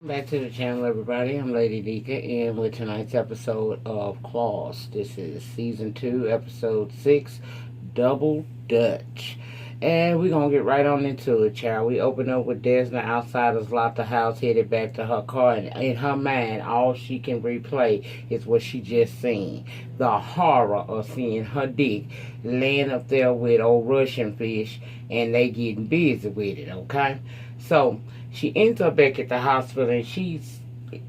Back to the channel, everybody. I'm Lady Nyca, and with tonight's episode of Claws. This is season 2, episode 6, Double Dutch. And we're gonna get right on into it, child. We open up with Desna outside of Zlata house, headed back to her car, and in her mind, all she can replay is what she just seen. The horror of seeing her dick laying up there with old Russian fish, and they getting busy with it, okay? So she ends up back at the hospital, and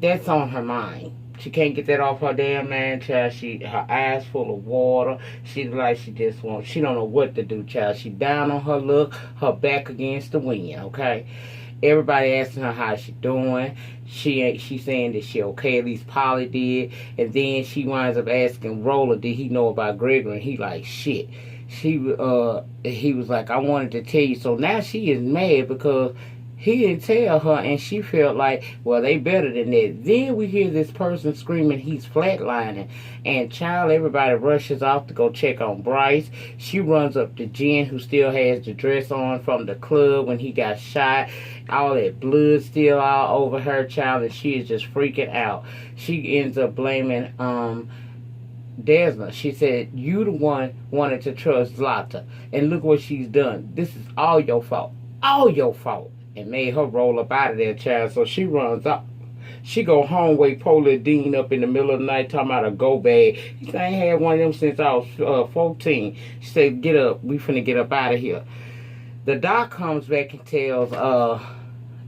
that's on her mind. She can't get that off her damn mind, child. Her eyes full of water. She don't know what to do, child. She down on her luck, her back against the wind, okay? Everybody asking her how she doing. She saying that she okay, at least Polly did. And then she winds up asking Roller, did he know about Gregory? And he like, shit. He was like, I wanted to tell you. So now she is mad because he didn't tell her, and she felt like, well, they better than that. Then we hear this person screaming he's flatlining, and child, everybody rushes off to go check on Bryce. She runs up to Jen, who still has the dress on from the club when he got shot. All that blood still all over her, child, and she is just freaking out. She ends up blaming Desna. She said, you the one wanted to trust Zlata, and look what she's done. This is all your fault. All your fault. And made her roll up out of there, child. So she runs up. She go home, wake Polar Dean up in the middle of the night talking about a go bag. He said, I ain't had one of them since I was 14. She said, get up. We finna get up out of here. The doc comes back and tells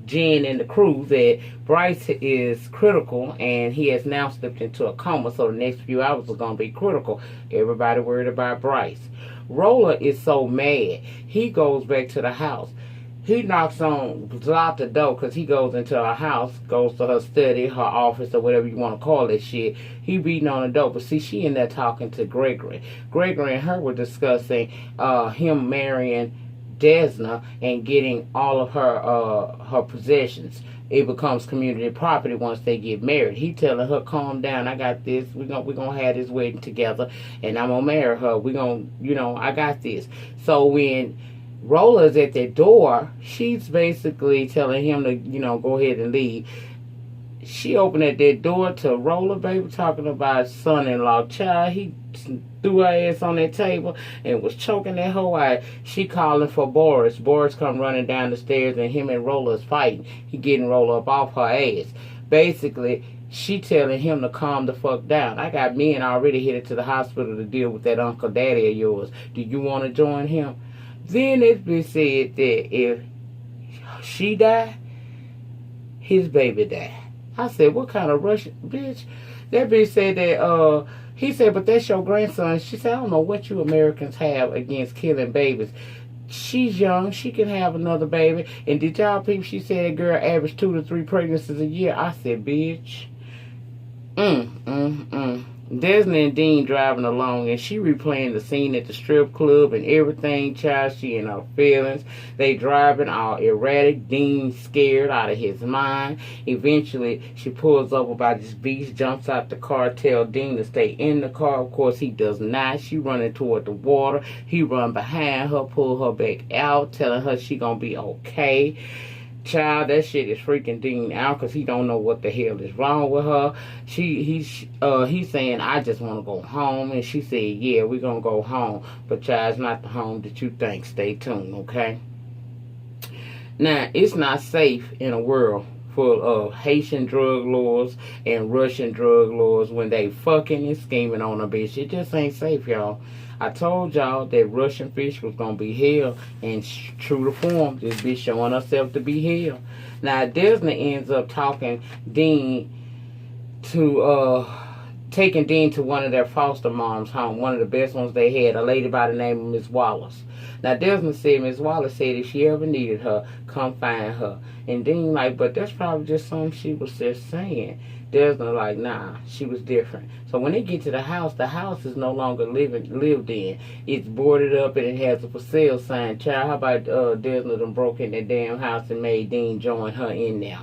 Jen and the crew that Bryce is critical and he has now slipped into a coma. So the next few hours are going to be critical. Everybody worried about Bryce. Roller is so mad. He goes back to the house. He knocks on Zlata's door because he goes into her house, goes to her study, her office, or whatever you want to call that shit. He beating on the door. But see, she in there talking to Gregory. Gregory and her were discussing him marrying Desna and getting all of her possessions. It becomes community property once they get married. He telling her, calm down, I got this. We're gonna have this wedding together, and I'm gonna marry her. We're gonna, I got this. So when Roller's at the door, she's basically telling him to, go ahead and leave. She opened at that door to Roller, baby, talking about son-in-law. Child, he threw her ass on that table and was choking that hoe out. She calling for Boris. Boris come running down the stairs, and him and Roller's fighting. He getting Roller up off her ass. Basically, she telling him to calm the fuck down. I got men already headed to the hospital to deal with that Uncle Daddy of yours. Do you want to join him? Then it's been said that if she die, his baby die. I said, what kind of Russian bitch? That bitch said that, he said, but that's your grandson. She said, I don't know what you Americans have against killing babies. She's young. She can have another baby. And did y'all people, she said that girl averaged 2 to 3 pregnancies a year. I said, bitch. Desna and Dean driving along, and she replaying the scene at the strip club and everything, child. She in her feelings. They driving all erratic. Dean scared out of his mind. Eventually, she pulls over by this beach, jumps out the car, tell Dean to stay in the car. Of course, he does not. She running toward the water. He run behind her, pull her back out, telling her she gonna be okay. Child, that shit is freaking Dean out because he don't know what the hell is wrong with her. He's saying, I just want to go home. And she said, yeah, we're going to go home. But child, it's not the home that you think. Stay tuned, okay? Now, it's not safe in a world full of Haitian drug lords and Russian drug lords when they fucking and scheming on a bitch. It just ain't safe, y'all. I told y'all that Russian fish was going to be hell, and true to form, this bitch showing herself to be hell. Now, Desna ends up taking Dean to one of their foster moms' home, one of the best ones they had, a lady by the name of Miss Wallace. Now, Desna said Miss Wallace said if she ever needed her, come find her. And Dean like, but that's probably just something she was just saying. Desna like, nah, she was different. So when they get to the house is no longer lived in. It's boarded up and it has a for sale sign. Child, how about Desna done broke in that damn house and made Dean join her in there?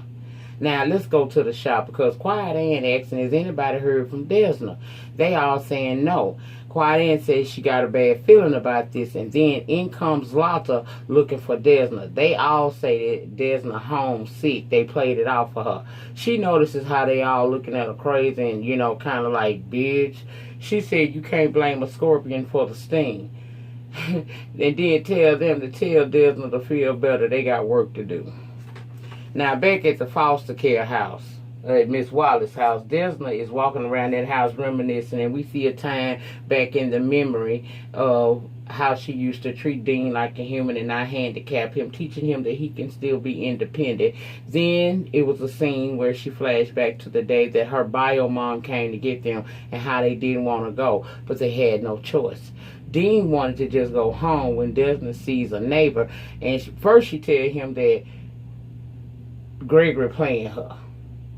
Now, let's go to the shop because Quiet Ann asking, has anybody heard from Desna? They all saying no. Quiet Ann says she got a bad feeling about this, and then in comes Zlata looking for Desna. They all say that Desna home sick. They played it out for her. She notices how they all looking at her crazy and, you know, kind of like, bitch. She said you can't blame a scorpion for the sting. And then tell them to tell Desna to feel better. They got work to do. Now, back at the foster care house, at Miss Wallace's house, Desna is walking around that house reminiscing, and we see a time back in the memory of how she used to treat Dean like a human and not handicap him, teaching him that he can still be independent. Then it was a scene where she flashed back to the day that her bio mom came to get them and how they didn't want to go, but they had no choice. Dean wanted to just go home when Desna sees a neighbor, and first she tells him that Gregory playing her.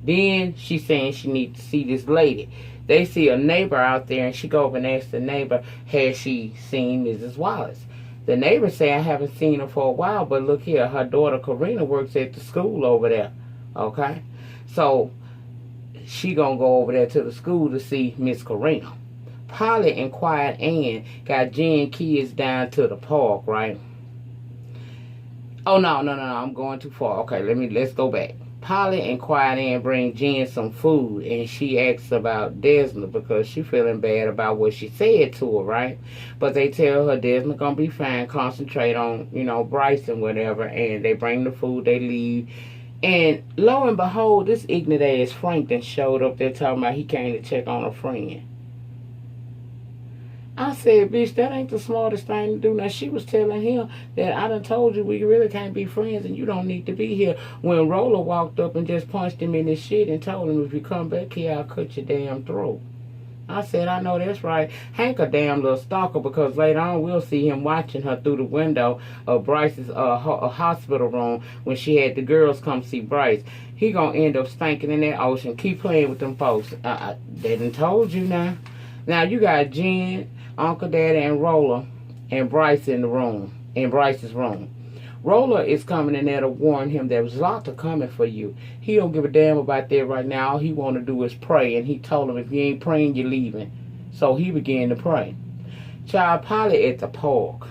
Then she's saying she needs to see this lady. They see a neighbor out there, and she go over and asks the neighbor, has she seen Mrs. Wallace? The neighbor say, I haven't seen her for a while, but look here, her daughter Karina works at the school over there. Okay? So she gonna go over there to the school to see Miss Karina. Polly and Quiet Ann got Jen kids down to the park, right? Oh, no, I'm going too far. Okay, let's go back. Polly and Quiet Ann bring Jen some food, and she asks about Desna because she feeling bad about what she said to her, right? But they tell her Desna gonna be fine, concentrate on, you know, Bryce and whatever, and they bring the food, they leave. And lo and behold, this ignorant ass Frank then showed up there talking about he came to check on a friend. I said, bitch, that ain't the smartest thing to do. Now, she was telling him that I done told you we really can't be friends and you don't need to be here. When Roller walked up and just punched him in his shit and told him, if you come back here, I'll cut your damn throat. I said, I know that's right. Hank a damn little stalker, because later on we'll see him watching her through the window of Bryce's hospital room when she had the girls come see Bryce. He gonna end up stinking in that ocean. Keep playing with them folks. They done told you now. Now, you got Jen, Uncle Daddy, and Roller and Bryce in the room, in Bryce's room. Roller is coming in there to warn him that Zlata coming for you. He don't give a damn about that right now. All he want to do is pray, and he told him if you ain't praying, you're leaving. So he began to pray. Child, Polly at the park.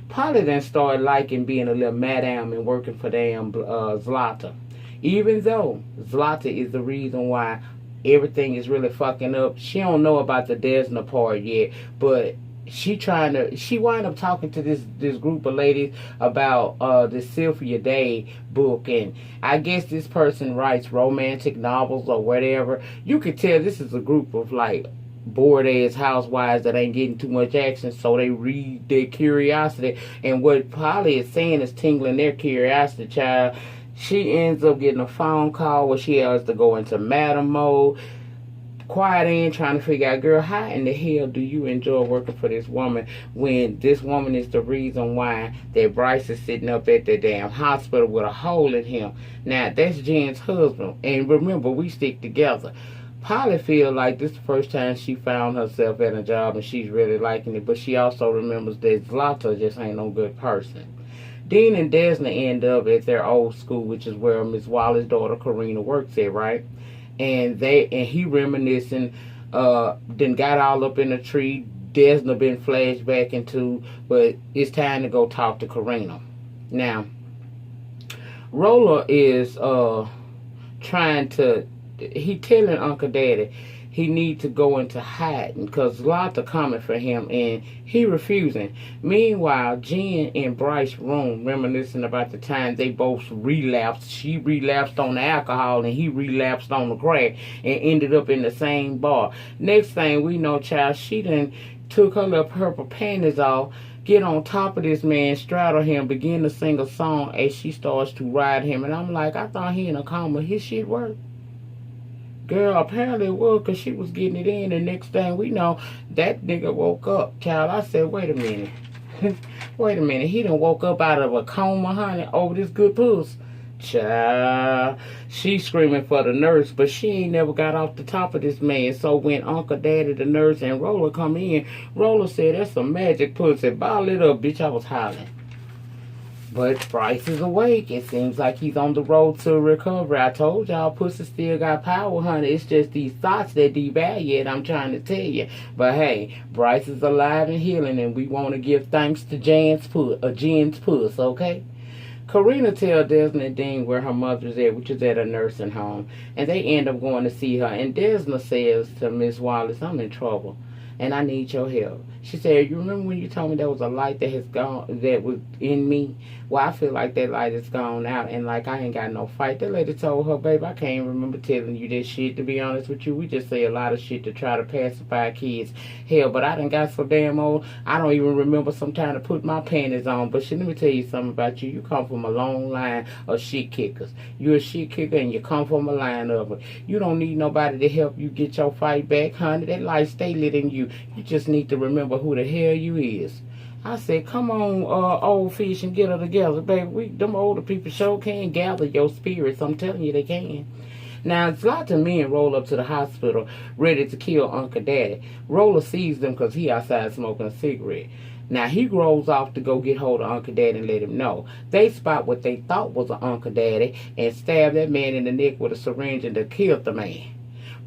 Polly then started liking being a little madam and working for damn Zlata. Even though Zlata is the reason why everything is really fucking up. She don't know about the Desna part yet, but she wind up talking to this group of ladies about the Sylvia Day book, and I guess this person writes romantic novels or whatever. You could tell this is a group of like bored ass housewives that ain't getting too much action, so they read their curiosity, and what Polly is saying is tingling their curiosity, child. She ends up getting a phone call where she has to go into madam mode. Quiet Ann trying to figure out, girl, how in the hell do you enjoy working for this woman when this woman is the reason why that Bryce is sitting up at the damn hospital with a hole in him? Now, that's Jen's husband. And remember, we stick together. Polly feel like this is the first time she found herself at a job and she's really liking it. But she also remembers that Zlata just ain't no good person. Dean and Desna end up at their old school, which is where Miss Wallace's daughter Karina works at, right? And he reminiscing, then got all up in the tree. Desna been flashed back into, but it's time to go talk to Karina. Now, Roller is he telling Uncle Daddy he needs to go into hiding because Zlata coming for him, and he refusing. Meanwhile, Jen in Bryce's room reminiscing about the time they both relapsed. She relapsed on the alcohol and he relapsed on the crack and ended up in the same bar. Next thing we know, child, she done took her little purple panties off, get on top of this man, straddle him, begin to sing a song as she starts to ride him. And I'm like, I thought he in a coma. His shit worked. Girl, apparently it was, because she was getting it in. And next thing we know, that nigga woke up. Child, I said, wait a minute. Wait a minute. He done woke up out of a coma, honey, over this good puss. Child, she screaming for the nurse, but she ain't never got off the top of this man. So when Uncle Daddy, the nurse, and Roller come in, Roller said, that's some magic pussy. Ball it up, bitch. I was hollering. But Bryce is awake. It seems like he's on the road to recovery. I told y'all, pussy still got power, honey. It's just these thoughts that devalue it. I'm trying to tell you. But hey, Bryce is alive and healing, and we want to give thanks to Jen's puss, okay? Karina tells Desna and Dean where her mother's at, which is at a nursing home, and they end up going to see her. And Desna says to Miss Wallace, I'm in trouble, and I need your help. She said, you remember when you told me there was a light that has gone, that was in me? Well, I feel like that light is gone out, and like I ain't got no fight. That lady told her, babe, I can't remember telling you this shit, to be honest with you. We just say a lot of shit to try to pacify kids. Hell, but I done got so damn old, I don't even remember sometime to put my panties on. But shit, let me tell you something about you. You come from a long line of shit kickers. You're a shit kicker, and you come from a line of it. You don't need nobody to help you get your fight back, honey. That light stay lit in you. You just need to remember who the hell you is. I said, come on, old fish, and get her together, baby. Them older people sure can gather your spirits. I'm telling you, they can. Now, Zlata and men roll up to the hospital, ready to kill Uncle Daddy. Roller sees them because he outside smoking a cigarette. Now, he rolls off to go get hold of Uncle Daddy and let him know. They spot what they thought was an Uncle Daddy and stab that man in the neck with a syringe and they killed the man.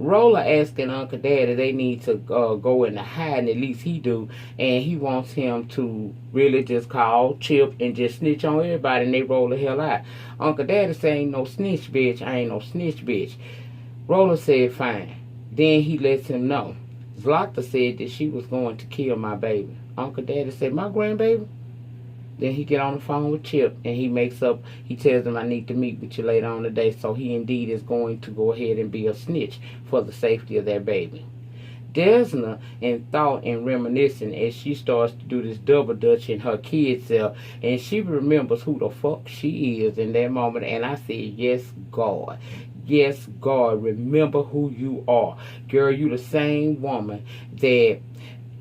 Roller asking Uncle Daddy they need to go in the hiding, at least he do, and he wants him to really just call Chip and just snitch on everybody, and they roll the hell out. Uncle Daddy say, ain't no snitch, bitch. I ain't no snitch, bitch. Roller said, fine. Then he lets him know. Zlata said that she was going to kill my baby. Uncle Daddy said, my grandbaby? Then he get on the phone with Chip, and he tells him, I need to meet with you later on today. So he indeed is going to go ahead and be a snitch for the safety of their baby. Desna, in thought and reminiscing, as she starts to do this double dutch in her kid self, and she remembers who the fuck she is in that moment. And I said, yes, God. Yes, God, remember who you are. Girl, you the same woman that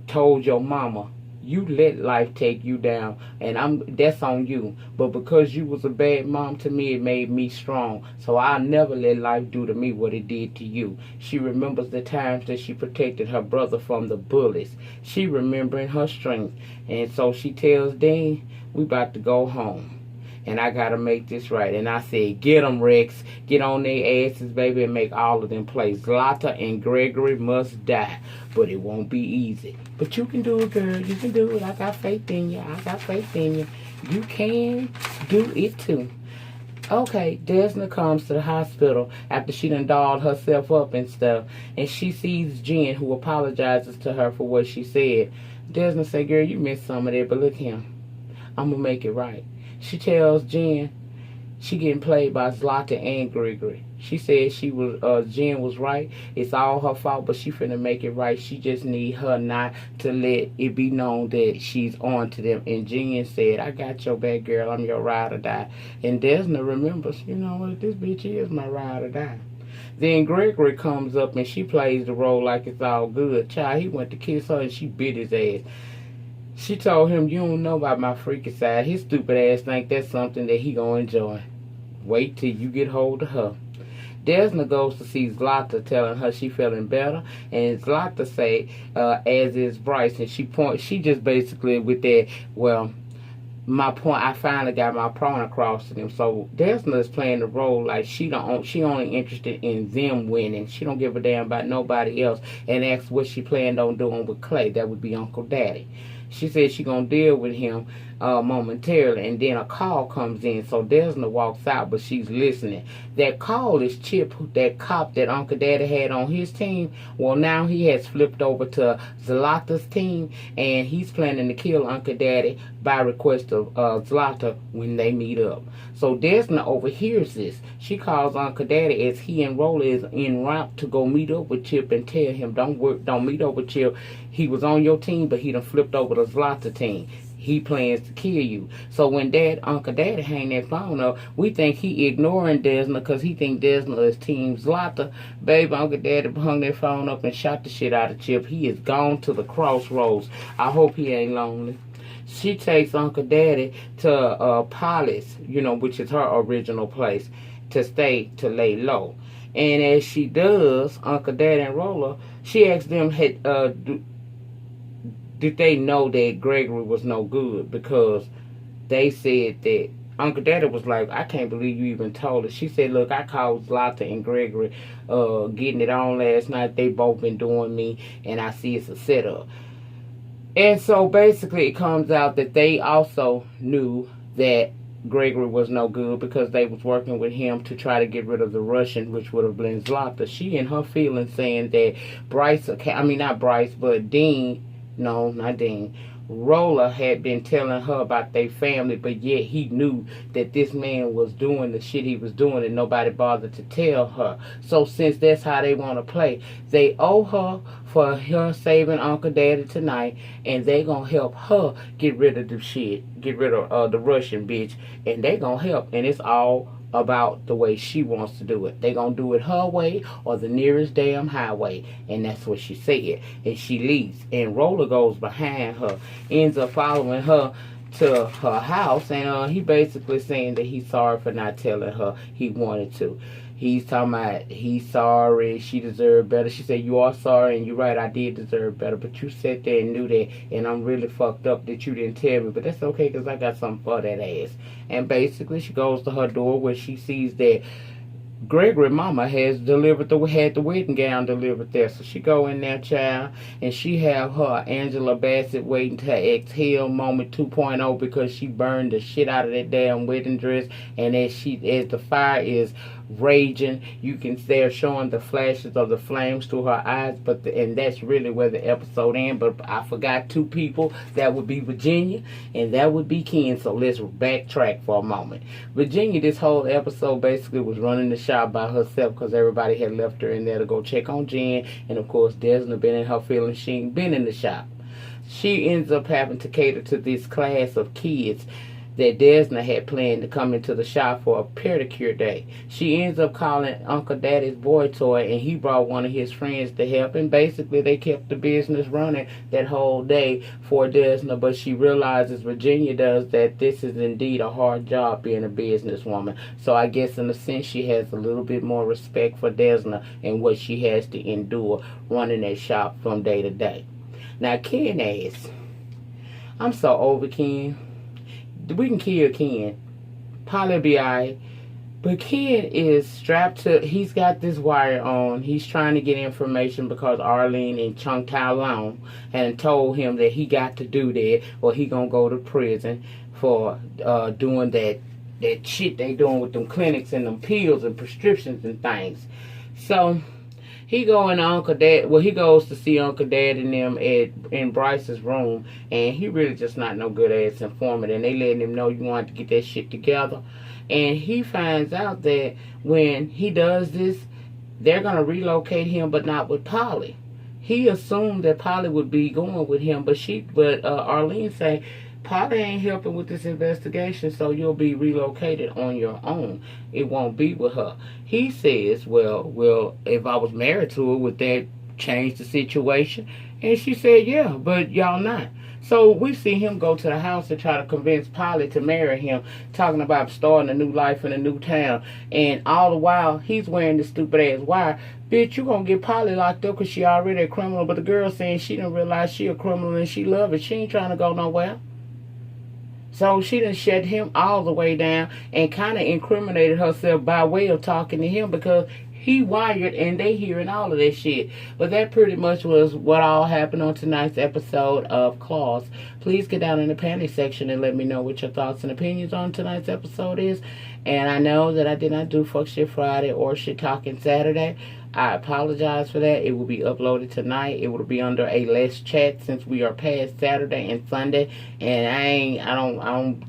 told your mama, you let life take you down, and that's on you. But because you was a bad mom to me, it made me strong. So I'll never let life do to me what it did to you. She remembers the times that she protected her brother from the bullets. She remembering her strength. And so she tells Dean, we about to go home. And I got to make this right. And I said, get them, Rex. Get on their asses, baby, and make all of them play. Zlata and Gregory must die. But it won't be easy. But you can do it, girl. You can do it. I got faith in you. I got faith in you. You can do it, too. Okay, Desna comes to the hospital after she done dolled herself up and stuff. And she sees Jen, who apologizes to her for what she said. Desna said, girl, you missed some of that, but look here. I'm going to make it right. She tells Jen she getting played by Zlata and Gregory. She said Jen was right. It's all her fault, but she finna make it right. She just need her not to let it be known that she's on to them. And Jen said, I got your back, girl. I'm your ride or die. And Desna remembers, you know what, this bitch is my ride or die. Then Gregory comes up and she plays the role like it's all good. Child, he went to kiss her and she bit his ass. She told him, you don't know about my freaky side. His stupid ass think that's something that he gonna enjoy. Wait till you get hold of her. Desna goes to see Zlata, telling her she feeling better. And Zlata say, as is Bryce. And she just basically with that, well, my point, I finally got my point across to them. So Desna is playing the role like she only interested in them winning. She don't give a damn about nobody else. And asks what she planned on doing with Clay. That would be Uncle Daddy. She said she gonna deal with him momentarily, and then a call comes in. So Desna walks out, but she's listening. That call is Chip, that cop that Uncle Daddy had on his team. Well, now he has flipped over to Zlata's team, and he's planning to kill Uncle Daddy by request of Zlata when they meet up. So Desna overhears this. She calls Uncle Daddy as he and Roller is en route to go meet up with Chip and tell him, don't meet up with Chip. He was on your team, but he done flipped over to Zlata team. He plans to kill you. So when Uncle Daddy hang that phone up, we think he ignoring Desna because he think Desna is Team Zlata. Baby, Uncle Daddy hung that phone up and shot the shit out of Chip. He is gone to the crossroads. I hope he ain't lonely. She takes Uncle Daddy to Polly's, which is her original place, to stay to lay low. And as she does, Uncle Daddy and Roller, she asks them, did they know that Gregory was no good? Because they said that Uncle Daddy was like, I can't believe you even told us. She said, look, I called Zlata and Gregory getting it on last night. They both been doing me, and I see it's a setup. And so basically it comes out that they also knew that Gregory was no good because they was working with him to try to get rid of the Russian, which would have been Zlata. She in her feelings saying that not Bryce, but Dean, no, not Dean, Roller had been telling her about their family, but yet he knew that this man was doing the shit he was doing and nobody bothered to tell her. So since that's how they want to play, they owe her for her saving Uncle Daddy tonight, and they gonna help her get rid of the shit, get rid of the Russian bitch, and they gonna help, and it's all about the way she wants to do it. They gonna do it her way or the nearest damn highway, and that's what she said. And she leaves, and Roller goes behind her, ends up following her to her house, and he basically saying that he's sorry for not telling her he wanted to. He's talking about he's sorry, she deserved better. She said, you are sorry, and you're right, I did deserve better, but you sat there and knew that, and I'm really fucked up that you didn't tell me, but that's okay because I got something for that ass. And basically she goes to her door where she sees that Gregory mama had the wedding gown delivered there. So she go in there, child, and she have her Angela Bassett waiting to exhale moment 2.0 because she burned the shit out of that damn wedding dress. And as the fire is raging, you can see her showing the flashes of the flames through her eyes. And that's really where the episode ends. But I forgot two people. That would be Virginia and that would be Ken. So let's backtrack for a moment. Virginia, this whole episode basically was running the shop by herself because everybody had left her in there to go check on Jen, and of course Desna been in her feelings. She ain't been in the shop. She ends up having to cater to this class of kids that Desna had planned to come into the shop for a pedicure day. She ends up calling Uncle Daddy's boy toy, and he brought one of his friends to help, and basically they kept the business running that whole day for Desna. But she realizes, Virginia does, that this is indeed a hard job being a businesswoman. So I guess in a sense she has a little bit more respect for Desna and what she has to endure running that shop from day to day. Now Ken asks, I'm so over Ken. We can kill Ken. Polly be alright. But Ken is strapped to, he's got this wire on. He's trying to get information because Arlene and Chung Tao Long had told him that he got to do that or he gonna go to prison for doing that shit they doing with them clinics and them pills and prescriptions and things. So he goes to see Uncle Dad and them in Bryce's room, and he really just not no good ass informant, and they letting him know you want to get that shit together. And he finds out that when he does this, they're gonna relocate him, but not with Polly. He assumed that Polly would be going with him, but Arlene say, Polly ain't helping with this investigation, so you'll be relocated on your own. It won't be with her. He says, well, if I was married to her, would that change the situation? And she said, yeah, but y'all not. So we see him go to the house to try to convince Polly to marry him, talking about starting a new life in a new town. And all the while, he's wearing this stupid ass wire. Bitch, you gonna get Polly locked up because she already a criminal, but the girl saying she didn't realize she a criminal and she love it. She ain't trying to go nowhere. So she done shut him all the way down and kind of incriminated herself by way of talking to him because he wired and they hearing all of that shit. But that pretty much was what all happened on tonight's episode of Claws. Please get down in the panty section and let me know what your thoughts and opinions on tonight's episode is. And I know that I did not do Fuck Shit Friday or Shit Talking Saturday. I apologize for that. It will be uploaded tonight. It will be under a less chat since we are past Saturday and Sunday. And I'm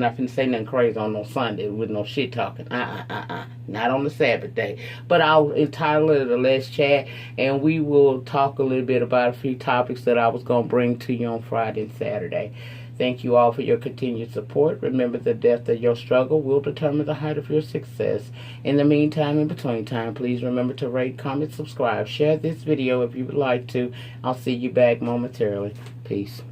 not finna say nothing crazy on no Sunday with no shit talking. Not on the Sabbath day. But I'll entitle it a less chat, and we will talk a little bit about a few topics that I was gonna bring to you on Friday and Saturday. Thank you all for your continued support. Remember, the depth of your struggle will determine the height of your success. In the meantime, in between time, please remember to rate, comment, subscribe, share this video if you would like to. I'll see you back momentarily. Peace.